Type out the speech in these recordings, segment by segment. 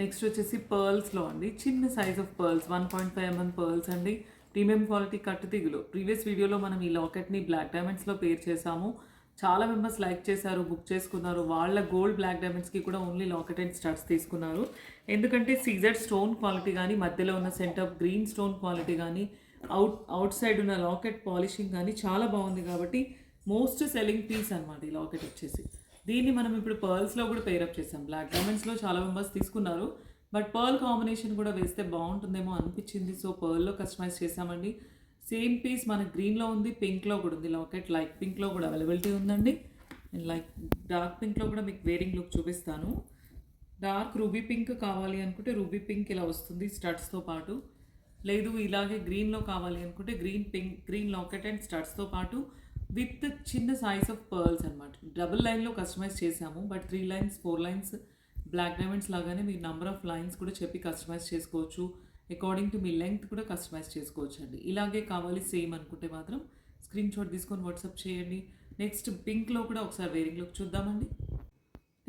Next వచ్చేసి పర్ల్స్లో అండి, చిన్న size of pearls 1.5 mm pearls అండి, ప్రీమియం క్వాలిటీ కట్టు తీగులు. ప్రీవియస్ వీడియోలో మనం ఈ లాకెట్ని బ్లాక్ డైమండ్స్లో పేర్ చేసాము. చాలా మెంబర్స్ లైక్ చేశారు, బుక్ చేసుకున్నారు. వాళ్ళ గోల్డ్ బ్లాక్ డైమండ్స్కి కూడా ఓన్లీ లాకెట్ అండ్ స్టడ్స్ తీసుకున్నారు. ఎందుకంటే సీజెడ్ స్టోన్ క్వాలిటీ కానీ, మధ్యలో ఉన్న సెంటర్ గ్రీన్ స్టోన్ క్వాలిటీ కానీ, అవుట్ సైడ్ ఉన్న లాకెట్ పాలిషింగ్ కానీ చాలా బాగుంది. కాబట్టి మోస్ట్ సెల్లింగ్ పీస్ అనమాట ఈ లాకెట్ వచ్చేసి. దీన్ని మనం ఇప్పుడు పర్ల్స్లో కూడా పేరప్ చేసాం. బ్లాక్ డైమండ్స్లో చాలా మెంబర్స్ తీసుకున్నారు, బట్ పర్ల్ కాంబినేషన్ కూడా వేస్తే బాగుంటుందేమో అనిపించింది. సో పర్ల్లో కస్టమైజ్ చేసామండి. సేమ్ పీస్ మన గ్రీన్లో ఉంది, పింక్లో కూడా ఉంది లాకెట్. లైట్ పింక్లో కూడా అవైలబిలిటీ ఉందండి. నేను లైక్ డార్క్ పింక్లో కూడా మీకు వేరింగ్ లుక్ చూపిస్తాను. డార్క్ రూబీ పింక్ కావాలి అనుకుంటే రూబీ పింక్ ఇలా వస్తుంది స్టడ్స్తో పాటు. లేదు ఇలాగే గ్రీన్లో కావాలి అనుకుంటే గ్రీన్ లాకెట్ అండ్ స్టడ్స్తో పాటు విత్ చిన్న సైజ్ ఆఫ్ పర్ల్స్ అనమాట. డబుల్ లైన్లో కస్టమైజ్ చేసాము, but 3 lines 4 lines black diamonds లాగానే మీరు నెంబర్ ఆఫ్ లైన్స్ కూడా చెప్పి కస్టమైజ్ చేసుకోవచ్చు. అకార్డింగ్ టు మీ లెంగ్త్ కూడా కస్టమైజ్ చేసుకోవచ్చు అండి. ఇలాగే కావాలి సేమ్ అనుకుంటే మాత్రం స్క్రీన్ షాట్ తీసుకొని వాట్సాప్ చేయండి. నెక్స్ట్ పింక్లో కూడా ఒకసారి వేరింగ్ లుక్ చూద్దామండి.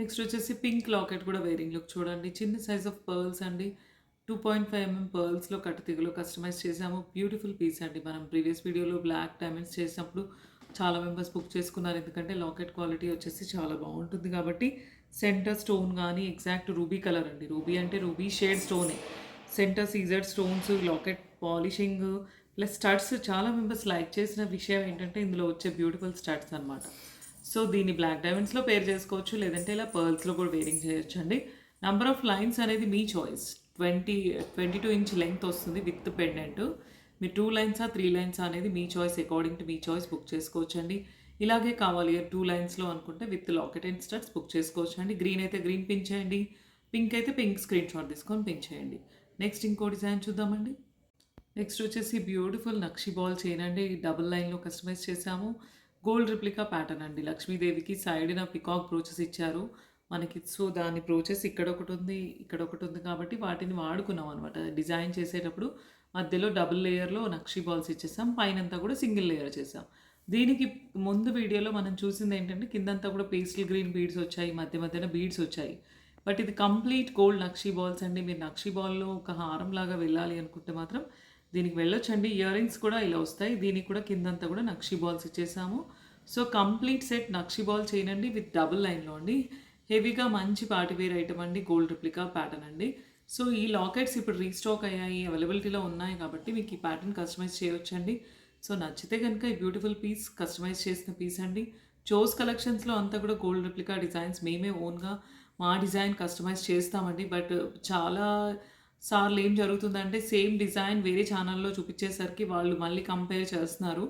నెక్స్ట్ వచ్చేసి పింక్ లాకెట్ కూడా వేరింగ్ లుక్ చూడండి. చిన్న సైజ్ ఆఫ్ పర్ల్స్ అండి, 2.5 mm పర్ల్స్లో కట్టు తీగలో కస్టమైజ్ చేసాము. బ్యూటిఫుల్ పీస్ అండి. మనం ప్రీవియస్ వీడియోలో బ్లాక్ డైమండ్స్ చేసినప్పుడు చాలా మెంబర్స్ బుక్ చేసుకున్నారు, ఎందుకంటే లాకెట్ క్వాలిటీ వచ్చేసి చాలా బాగుంటుంది. కాబట్టి సెంటర్ స్టోన్ కానీ ఎగ్జాక్ట్ రూబీ కలర్ అండి, రూబీ అంటే రూబీ షేడ్ స్టోనే. సెంటర్ సీజర్ stones, locket polishing plus studs. చాలా మెంబర్స్ లైక్ చేసిన విషయం ఏంటంటే ఇందులో వచ్చే బ్యూటిఫుల్ స్టడ్స్ అనమాట. సో దీన్ని బ్లాక్ డైమండ్స్లో పేర్ చేసుకోవచ్చు, లేదంటే ఇలా పర్ల్స్లో కూడా వేరింగ్ చేయొచ్చు అండి. నెంబర్ ఆఫ్ లైన్స్ అనేది మీ చాయిస్. 22 inch లెంగ్త్ వస్తుంది విత్ పెండెంట్. మీరు 2 lines 3 lines అనేది మీ చాయిస్. అకార్డింగ్ టు మీ చాయిస్ బుక్ చేసుకోవచ్చు అండి. ఇలాగే కావాలి 2 linesలో అనుకుంటే with locket and studs book చేసుకోవచ్చు అండి. గ్రీన్ అయితే గ్రీన్ పిన్ చేయండి, పింక్ అయితే పింక్ స్క్రీన్ షాట్ తీసుకొని పిన్ చేయండి. నెక్స్ట్ ఇంకో డిజైన్ చూద్దామండి. నెక్స్ట్ వచ్చేసి బ్యూటిఫుల్ నక్షి బాల్ చైన్ అండి, డబుల్ లైన్లో కస్టమైజ్ చేసాము. గోల్డ్ రిప్లికా ప్యాటర్న్ అండి. లక్ష్మీదేవికి సైడ్న పికాక్ బ్రోచెస్ ఇచ్చారు మనకి. సో దాని బ్రోచెస్ ఇక్కడ ఒకటి ఉంది, ఇక్కడ ఒకటి ఉంది, కాబట్టి వాటిని వాడుకున్నాం అనమాట. డిజైన్ చేసేటప్పుడు మధ్యలో డబుల్ లేయర్లో నక్షి బాల్స్ ఇచ్చేసాం, పైనంతా కూడా సింగిల్ లేయర్ చేసాం. దీనికి ముందు వీడియోలో మనం చూసింది ఏంటంటే కిందంతా కూడా పేస్టల్ గ్రీన్ బీడ్స్ వచ్చాయి, మధ్య మధ్యన బీడ్స్ వచ్చాయి. బట్ ఇది కంప్లీట్ గోల్డ్ నక్షి బాల్స్ అండి. మీరు నక్షి బాల్లో ఒక హారం లాగా వెళ్ళాలి అనుకుంటే మాత్రం దీనికి వెళ్ళొచ్చండి. ఇయర్ రింగ్స్ కూడా ఇలా వస్తాయి. దీనికి కూడా కిందంతా కూడా నక్షి బాల్స్ ఇచ్చేసాము. సో కంప్లీట్ సెట్ నక్షి బాల్ చేయండి విత్ డబుల్ లైన్లో అండి. హెవీగా మంచి పార్టీవేర్ ఐటమ్ అండి, గోల్డ్ రిప్లికా ప్యాటర్న్ అండి. సో ఈ లాకెట్స్ ఇప్పుడు రీస్టాక్ అయ్యాయి, అవైలబిలిటీలో ఉన్నాయి, కాబట్టి మీకు ఈ ప్యాటర్న్ కస్టమైజ్ చేయవచ్చండి. సో నచ్చితే కనుక ఈ బ్యూటిఫుల్ పీస్ కస్టమైజ్ చేసిన పీస్ అండి. చోస్ కలెక్షన్స్లో అంతా కూడా గోల్డ్ రిప్లికా డిజైన్స్ మేమే ఓన్గా మా డిజైన్ కస్టమైజ్ చేస్తామండి. బట్ చాలా సార్లు ఏం జరుగుతుందంటే సేమ్ డిజైన్ వేరే ఛానల్లో చూపించేసరికి వాళ్ళు మళ్ళీ కంపేర్ చేస్తున్నారు.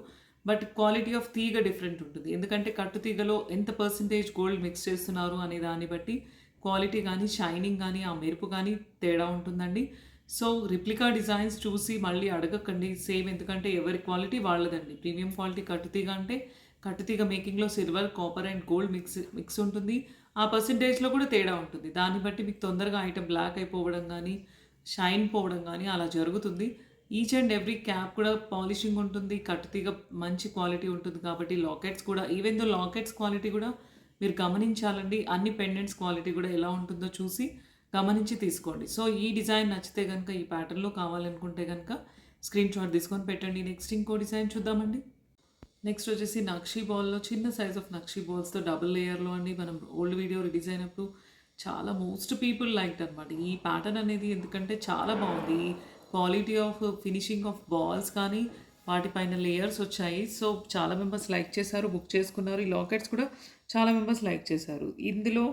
బట్ క్వాలిటీ ఆఫ్ తీగ డిఫరెంట్ ఉంటుంది, ఎందుకంటే కట్టు తీగలో ఎంత పర్సంటేజ్ గోల్డ్ మిక్స్ చేస్తున్నారు అనే దాన్ని బట్టి క్వాలిటీ కానీ షైనింగ్ కానీ ఆ మెరుపు కానీ తేడా ఉంటుందండి. సో రిప్లికా డిజైన్స్ చూసి మళ్ళీ అడగకండి సేమ్, ఎందుకంటే ఎవరి క్వాలిటీ వాళ్ళదండి. ప్రీమియం క్వాలిటీ కట్టుతీగ అంటే కట్టుతీగ మేకింగ్లో silver, copper and gold mix ఉంటుంది. ఆ పర్సంటేజ్లో కూడా తేడా ఉంటుంది. దాన్ని బట్టి మీకు తొందరగా ఐటమ్ బ్లాక్ అయిపోవడం కానీ షైన్ పోవడం కానీ అలా జరుగుతుంది. ఈచ్ అండ్ ఎవ్రీ క్యాప్ కూడా పాలిషింగ్ ఉంటుంది, కట్టుతీగ మంచి క్వాలిటీ ఉంటుంది. కాబట్టి లాకెట్స్ కూడా ఈవెన్ దో లాకెట్స్ క్వాలిటీ కూడా మీరు గమనించాలండి. అన్ని పెండెంట్స్ క్వాలిటీ కూడా ఎలా ఉంటుందో చూసి గమనించి తీసుకోండి. సో ఈ డిజైన్ నచ్చితే కనుక, ఈ ప్యాటర్న్లో కావాలనుకుంటే కనుక స్క్రీన్ షాట్ తీసుకొని పెట్టండి. నెక్స్ట్ ఇంకో డిజైన్ చూద్దామండి. నెక్స్ట్ వచ్చేసి నక్షి బాల్లో చిన్న సైజ్ ఆఫ్ నక్షి బాల్స్తో డబుల్ లేయర్లో అండి. మనం ఓల్డ్ వీడియో రిలీజ్ అయినప్పుడు చాలా మోస్ట్ పీపుల్ లైక్ అనమాట ఈ ప్యాటర్న్ అనేది, ఎందుకంటే చాలా బాగుంది. Quality of finishing of balls కానీ వాటిపైన లేయర్స్ వచ్చాయి. సో చాలా మెంబర్స్ లైక్ చేశారు, బుక్ చేసుకున్నారు. ఈ లాకెట్స్ కూడా చాలా మెంబర్స్ లైక్ చేశారు. ఇందులో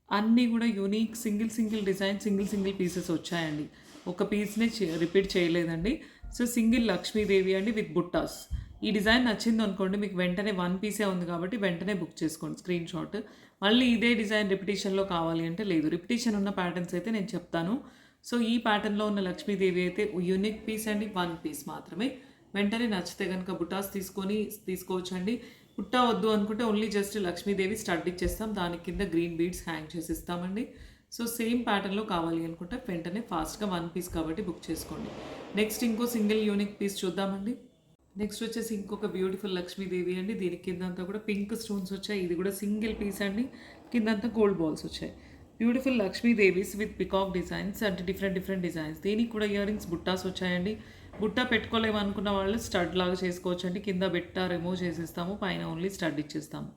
అన్నీ కూడా unique single design, single pieces వచ్చాయండి. ఒక పీస్నే రిపీట్ చేయలేదండి. సో సింగిల్ లక్ష్మీదేవి అండి విత్ బుట్టాస్. ఈ డిజైన్ నచ్చింది అనుకోండి, మీకు వెంటనే 1 పీసే ఉంది కాబట్టి వెంటనే బుక్ చేసుకోండి స్క్రీన్ షాట్. మళ్ళీ ఇదే డిజైన్ రిపిటేషన్లో కావాలి అంటే లేదు, రిపిటేషన్ ఉన్న ప్యాటర్న్స్ అయితే నేను చెప్తాను. సో ఈ ప్యాటర్న్లో ఉన్న లక్ష్మీదేవి అయితే యూనిక్ పీస్ అండి, 1 పీస్ మాత్రమే. వెంటనే నచ్చితే కనుక బుటాస్ తీసుకోవచ్చండి. బుట్టా వద్దు అనుకుంటే ఓన్లీ జస్ట్ లక్ష్మీదేవి స్టడ్ ఇచ్చేస్తాం, దాని కింద గ్రీన్ బీడ్స్ హ్యాంగ్ చేసి ఇస్తామండి. సో సేమ్ ప్యాటర్న్లో కావాలి అనుకుంటే వెంటనే ఫాస్ట్గా 1 పీస్ కాబట్టి బుక్ చేసుకోండి. నెక్స్ట్ ఇంకో సింగిల్ యూనిక్ పీస్ చూద్దామండి. నెక్స్ట్ వచ్చేసి ఇంకొక బ్యూటిఫుల్ లక్ష్మీదేవి అండి. దీని కిందంతా కూడా పింక్ స్టోన్స్ వచ్చాయి. ఇది కూడా సింగిల్ పీస్ అండి, కిందంతా గోల్డ్ బాల్స్ వచ్చాయి. బ్యూటిఫుల్ లక్ష్మీదేవీస్ విత్ పికాక్ డిజైన్స్ అంటే డిఫరెంట్ డిజైన్స్. దీనికి కూడా ఇయర్ రింగ్స్ బుట్టాస్ వచ్చాయండి. బుట్ట పెట్టుకోలేము అనుకున్న వాళ్ళు స్టడ్ లాగా చేసుకోవచ్చండి. కింద బెట్ట రిమూవ్ చేసేస్తాము, పైన ఓన్లీ స్టడ్ ఇచ్చేస్తాము.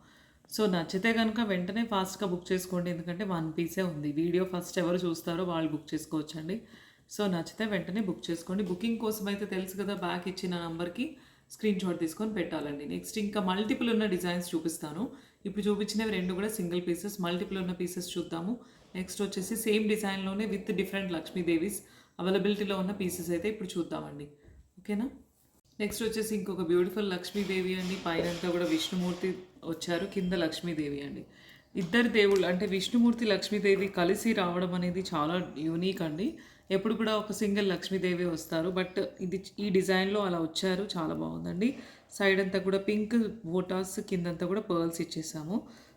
సో నచ్చితే కనుక వెంటనే ఫాస్ట్గా బుక్ చేసుకోండి, ఎందుకంటే 1 పీసే ఉంది. వీడియో ఫస్ట్ ఎవరు చూస్తారో వాళ్ళు బుక్ చేసుకోవచ్చండి. సో నచ్చితే వెంటనే బుక్ చేసుకోండి. బుకింగ్ కోసం అయితే తెలుసు కదా, బ్యాక్ ఇచ్చిన నంబర్కి స్క్రీన్ షాట్ తీసుకొని పెట్టాలండి. నెక్స్ట్ ఇంకా మల్టిపుల్ ఉన్న డిజైన్స్ చూపిస్తాను. ఇప్పుడు చూపించినవి 2 కూడా సింగిల్ పీసెస్. మల్టిపుల్ ఉన్న పీసెస్ చూద్దాము. నెక్స్ట్ వచ్చేసి సేమ్ డిజైన్లోనే విత్ డిఫరెంట్ లక్ష్మీదేవీస్ అవైలబిలిటీలో ఉన్న పీసెస్ అయితే ఇప్పుడు చూద్దామండి. ఓకేనా. నెక్స్ట్ వచ్చేసి ఇంకొక బ్యూటిఫుల్ లక్ష్మీదేవి అండి. పైనంతా కూడా విష్ణుమూర్తి వచ్చారు, కింద లక్ష్మీదేవి అండి. ఇద్దరు దేవుళ్ళు అంటే విష్ణుమూర్తి లక్ష్మీదేవి కలిసి రావడం అనేది చాలా యూనిక్ అండి. ఎప్పుడు కూడా ఒక సింగిల్ లక్ష్మీదేవి వస్తారు, బట్ ఇది ఈ డిజైన్లో అలా వచ్చారు, చాలా బాగుందండి. సైడ్ అంతా కూడా పింక్ బోటాస్, కిందంతా కూడా పర్ల్స్ ఇచ్చేసాము.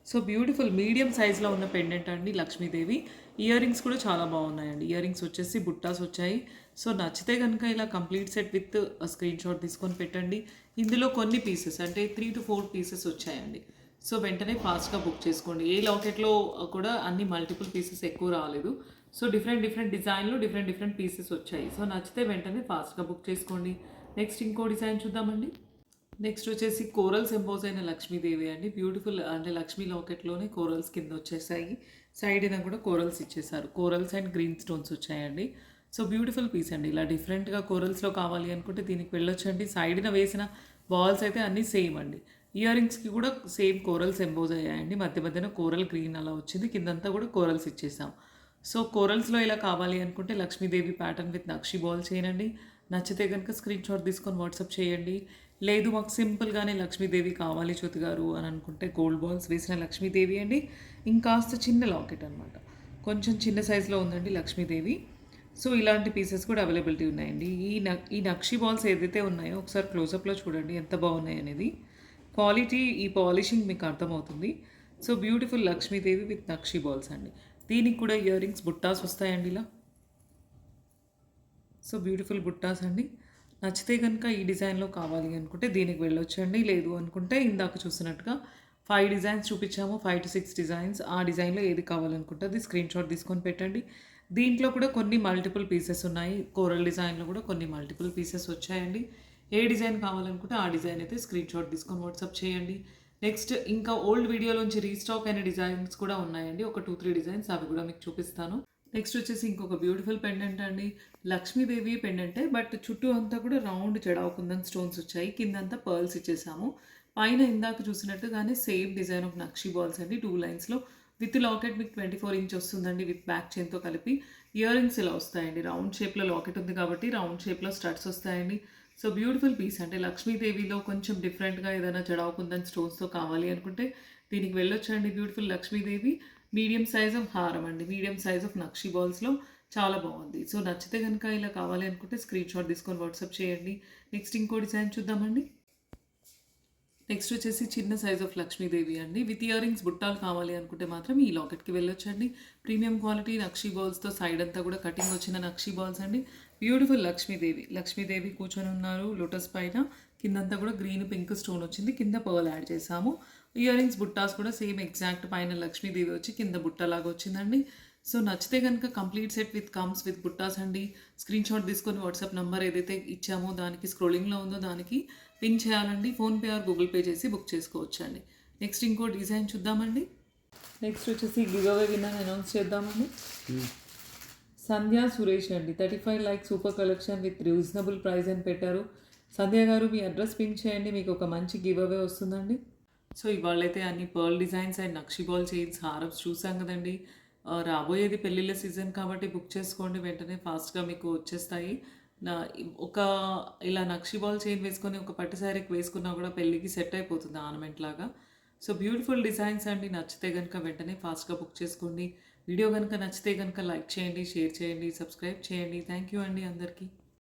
సో బ్యూటిఫుల్ మీడియం సైజ్లో ఉన్న పెండెంట్ అండి లక్ష్మీదేవి. ఇయర్ రింగ్స్ కూడా చాలా బాగున్నాయండి. ఇయర్ రింగ్స్ వచ్చేసి బుట్టాస్ వచ్చాయి. సో నచ్చితే కనుక ఇలా complete set with screen shot తీసుకొని పెట్టండి. ఇందులో కొన్ని పీసెస్ అంటే 3 to 4 పీసెస్ వచ్చాయండి. సో వెంటనే ఫాస్ట్గా బుక్ చేసుకోండి. ఏ లాకెట్లో కూడా అన్ని మల్టిపుల్ పీసెస్ ఎక్కువ రాలేదు. సో డిఫరెంట్ డిజైన్లో డిఫరెంట్ పీసెస్ వచ్చాయి. సో నచ్చితే వెంటనే ఫాస్ట్గా బుక్ చేసుకోండి. నెక్స్ట్ ఇంకో డిజైన్ చూద్దామండి. నెక్స్ట్ వచ్చేసి కోరల్స్ ఎంపోజ్ అయిన లక్ష్మీదేవి అండి. బ్యూటిఫుల్ అంటే లక్ష్మీ లాకెట్లోనే కోరల్స్ కింద వచ్చేసాయి. సైడ్న కూడా కోరల్స్ ఇచ్చేసారు. కోరల్స్ అండ్ గ్రీన్ స్టోన్స్ వచ్చాయండి. సో బ్యూటిఫుల్ పీస్ అండి. ఇలా డిఫరెంట్గా కోరల్స్లో కావాలి అనుకుంటే దీనికి వెళ్ళొచ్చండి. సైడ్న వేసిన బాల్స్ అయితే అన్నీ సేమ్ అండి. ఇయర్ రింగ్స్కి కూడా సేమ్ కోరల్స్ ఎంపోజ్ అయ్యాయండి. మధ్యన కోరల్ గ్రీన్ అలా వచ్చింది, కిందంతా కూడా కోరల్స్ ఇచ్చేసాం. సో కోరల్స్లో ఇలా కావాలి అనుకుంటే Lakshmidevi pattern with nakshi ball చేయండి. నచ్చితే కనుక స్క్రీన్ షాట్ తీసుకొని వాట్సాప్ చేయండి. లేదు మాకు సింపుల్గానే లక్ష్మీదేవి కావాలి జ్యోతి గారు అని అనుకుంటే గోల్డ్ బాల్స్ వేసిన లక్ష్మీదేవి అండి. ఇంకాస్త చిన్న లాకెట్ అనమాట, కొంచెం చిన్న సైజులో ఉందండి లక్ష్మీదేవి. సో ఇలాంటి పీసెస్ కూడా అవైలబిలిటీ ఉన్నాయండి. ఈ నక్షి బాల్స్ ఏదైతే ఉన్నాయో ఒకసారి క్లోజప్లో చూడండి ఎంత బాగున్నాయి అనేది. క్వాలిటీ, ఈ పాలిషింగ్ మీకు అర్థమవుతుంది. So beautiful Lakshmidevi with nakshi balls అండి. దీనికి కూడా ఇయర్ రింగ్స్ బుట్టాస్ వస్తాయండి ఇలా. సో బ్యూటిఫుల్ బుట్టాస్ అండి. నచ్చితే కనుక ఈ డిజైన్లో కావాలి అనుకుంటే దీనికి వెళ్ళొచ్చండి. లేదు అనుకుంటే ఇందాక చూసినట్టుగా 5 డిజైన్స్ చూపించాము, 5 to 6 డిజైన్స్. ఆ డిజైన్లో ఏది కావాలనుకుంటే అది స్క్రీన్ షాట్ తీసుకొని పెట్టండి. దీంట్లో కూడా కొన్ని మల్టిపుల్ పీసెస్ ఉన్నాయి. కోరల్ డిజైన్లో కూడా కొన్ని మల్టిపుల్ పీసెస్ వచ్చాయండి. ఏ డిజైన్ కావాలనుకుంటే ఆ డిజైన్ అయితే స్క్రీన్ షాట్ తీసుకొని వాట్సాప్ చేయండి. నెక్స్ట్ ఇంకా ఓల్డ్ వీడియోలోంచి రీస్టాక్ అయిన డిజైన్స్ కూడా ఉన్నాయండి. ఒక 2-3 డిజైన్స్, అవి కూడా మీకు చూపిస్తాను. నెక్స్ట్ వచ్చేసి ఇంకొక బ్యూటిఫుల్ పెండెంట్ అండి. లక్ష్మీదేవి పెండెంటే, బట్ చుట్టూ అంతా కూడా రౌండ్ జడాకుందని స్టోన్స్ వచ్చాయి. కిందంతా పర్ల్స్ ఇచ్చేసాము. పైన ఇందాక చూసినట్టుగానే same design of nakshi balls అండి. 2 లైన్స్లో విత్ లాకెట్ మీకు 24 ఇంచ్ వస్తుందండి, విత్ బ్యాక్ చైన్తో కలిపి. ఇయర్ రింగ్స్ ఇలా వస్తాయండి. రౌండ్ షేప్లో లాకెట్ ఉంది కాబట్టి రౌండ్ షేప్లో స్టడ్స్ వస్తాయండి. సో బ్యూటిఫుల్ పీస్ అంటే లక్ష్మీదేవిలో కొంచెం డిఫరెంట్గా ఏదైనా జడాకుందని స్టోన్స్తో కావాలి అనుకుంటే దీనికి వెళ్ళొచ్చండి. Beautiful Lakshmidevi medium size of హారం అండి. మీడియం సైజ్ ఆఫ్ నక్షి బాల్స్లో చాలా బాగుంది. సో నచ్చితే కనుక ఇలా కావాలి అనుకుంటే స్క్రీన్ షాట్ తీసుకొని వాట్సాప్ చేయండి. నెక్స్ట్ ఇంకో డిజైన్ చూద్దామండి. నెక్స్ట్ వచ్చేసి చిన్న సైజ్ ఆఫ్ లక్ష్మీదేవి అండి. విత్ ఇయర్ రింగ్స్ బుట్టాలు కావాలి అనుకుంటే మాత్రం ఈ లాకెట్కి వెళ్ళొచ్చండి. ప్రీమియం క్వాలిటీ నక్షి బాల్స్తో సైడ్ అంతా కూడా కటింగ్ వచ్చిన నక్షి బాల్స్ అండి. బ్యూటిఫుల్ లక్ష్మీదేవి కూర్చొని ఉన్నారు లోటస్ పైన. కిందంతా కూడా గ్రీన్ పింక్ స్టోన్ వచ్చింది, కింద పర్ల్ యాడ్ చేసాము. ఇయర్ రింగ్స్ బుట్టాస్ కూడా సేమ్ ఎగ్జాక్ట్ పైన లక్ష్మీదేవి వచ్చి కింద బుట్టలాగా వచ్చిందండి. సో నచ్చితే కనుక complete set with comes with బుట్టాస్ అండి. స్క్రీన్ షాట్ తీసుకొని వాట్సాప్ నెంబర్ ఏదైతే ఇచ్చామో దానికి స్క్రోలింగ్లో ఉందో దానికి పిన్ చేయాలండి. ఫోన్పే ఆర్ గూగుల్ పే చేసి బుక్ చేసుకోవచ్చు అండి. నెక్స్ట్ ఇంకో డిజైన్ చూద్దామండి. నెక్స్ట్ వచ్చేసి గివ్ అవే విన్నర్ అనౌన్స్ చేద్దామండి. సంధ్యా సురేష్ అండి. 35 like super collection with reasonable price అని పెట్టారు. సంధ్య గారు మీ అడ్రస్ పిన్ చేయండి, మీకు ఒక మంచి గివ్ అవే వస్తుందండి. సో ఇవాళైతే అన్ని pearl designs and nakshi ball chains హారప్స్ చూసాం కదండి. రాబోయేది పెళ్ళిళ్ళ సీజన్ కాబట్టి బుక్ చేసుకోండి, వెంటనే ఫాస్ట్గా మీకు వచ్చేస్తాయి. ఒక ఇలా నక్షి బాల్ చైన్ వేసుకొని ఒక పట్టు శారీకి వేసుకున్నా కూడా పెళ్ళికి సెట్ అయిపోతుంది ఆర్నమెంట్ లాగా. సో బ్యూటిఫుల్ డిజైన్స్ అండి. నచ్చితే కనుక వెంటనే ఫాస్ట్గా బుక్ చేసుకోండి. వీడియో కనుక నచ్చితే కనుక లైక్ చేయండి, షేర్ చేయండి, సబ్స్క్రైబ్ చేయండి. థ్యాంక్ యూ అండి అందరికీ.